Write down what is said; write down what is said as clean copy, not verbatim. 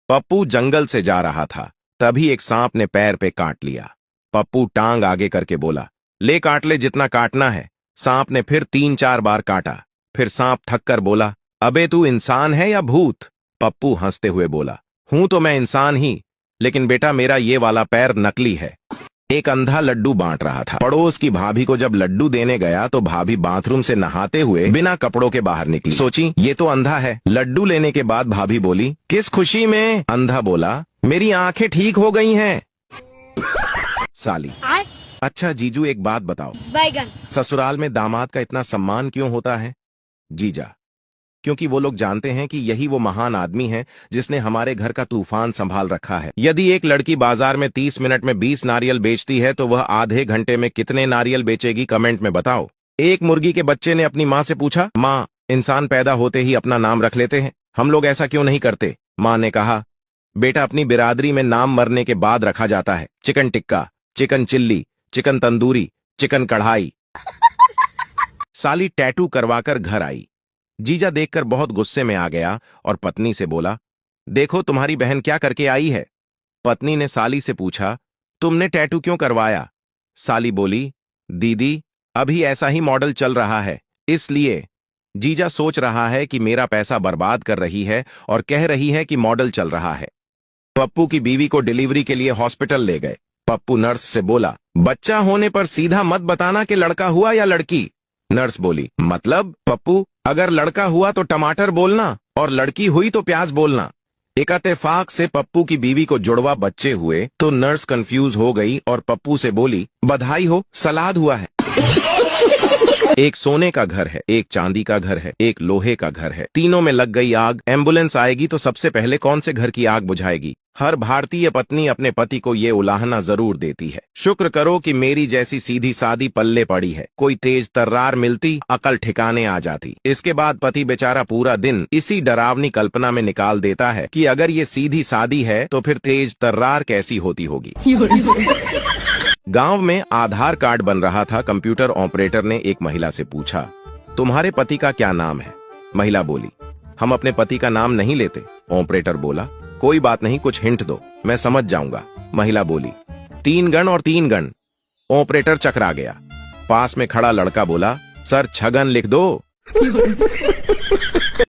पप्पू जंगल से जा रहा था, तभी एक सांप ने पैर पे काट लिया। पप्पू टांग आगे करके बोला, ले काट ले जितना काटना है। सांप ने फिर 3-4 बार काटा। फिर सांप थक कर बोला, अबे तू इंसान है या भूत? पप्पू हंसते हुए बोला, हूं तो मैं इंसान ही, लेकिन बेटा मेरा ये वाला पैर नकली है। एक अंधा लड्डू बांट रहा था। पड़ोस की भाभी को जब लड्डू देने गया तो भाभी बाथरूम से नहाते हुए बिना कपड़ों के बाहर निकली। सोची ये तो अंधा है। लड्डू लेने के बाद भाभी बोली, किस खुशी में? अंधा बोला, मेरी आंखें ठीक हो गई हैं। साली, अच्छा जीजू एक बात बताओ, ससुराल में दामाद का इतना सम्मान क्यों होता है? जीजा, क्योंकि वो लोग जानते हैं कि यही वो महान आदमी है जिसने हमारे घर का तूफान संभाल रखा है। यदि एक लड़की बाजार में 30 मिनट में 20 नारियल बेचती है तो वह आधे घंटे में कितने नारियल बेचेगी, कमेंट में बताओ। एक मुर्गी के बच्चे ने अपनी माँ से पूछा, माँ, इंसान पैदा होते ही अपना नाम रख लेते हैं, हम लोग ऐसा क्यों नहीं करते? माँ ने कहा, बेटा अपनी बिरादरी में नाम मरने के बाद रखा जाता है। Chicken tikka, chicken chilli, chicken tandoori, chicken कढ़ाई। साली टैटू करवाकर घर आई। जीजा देखकर बहुत गुस्से में आ गया और पत्नी से बोला, देखो तुम्हारी बहन क्या करके आई है। पत्नी ने साली से पूछा, तुमने टैटू क्यों करवाया? साली बोली, दीदी अभी ऐसा ही मॉडल चल रहा है, इसलिए। जीजा सोच रहा है कि मेरा पैसा बर्बाद कर रही है और कह रही है कि मॉडल चल रहा है। पप्पू की बीवी को डिलीवरी के लिए हॉस्पिटल ले गए। पप्पू नर्स से बोला, बच्चा होने पर सीधा मत बताना कि लड़का हुआ या लड़की। नर्स बोली, मतलब? पप्पू, अगर लड़का हुआ तो टमाटर बोलना और लड़की हुई तो प्याज बोलना। इत्तेफाक से पप्पू की बीवी को जुड़वा बच्चे हुए तो नर्स कंफ्यूज हो गई और पप्पू से बोली, बधाई हो, सलाद हुआ है। एक सोने का घर है, एक चांदी का घर है, एक लोहे का घर है। तीनों में लग गई आग। एम्बुलेंस आएगी तो सबसे पहले कौन से घर की आग बुझाएगी? हर भारतीय पत्नी अपने पति को ये उलाहना जरूर देती है, शुक्र करो कि मेरी जैसी सीधी सादी पल्ले पड़ी है। कोई तेज तर्रार मिलती, अकल ठिकाने आ जाती। इसके बाद पति बेचारा पूरा दिन इसी डरावनी कल्पना में निकाल देता है कि अगर ये सीधी सादी है तो फिर तेज तर्रार कैसी होती होगी। गांव में आधार कार्ड बन रहा था। कंप्यूटर ऑपरेटर ने एक महिला से पूछा, तुम्हारे पति का क्या नाम है? महिला बोली, हम अपने पति का नाम नहीं लेते। ऑपरेटर बोला, कोई बात नहीं, कुछ हिंट दो, मैं समझ जाऊंगा। महिला बोली, 3 गण और 3 गण। ऑपरेटर चकरा गया। पास में खड़ा लड़का बोला, सर छगन लिख दो।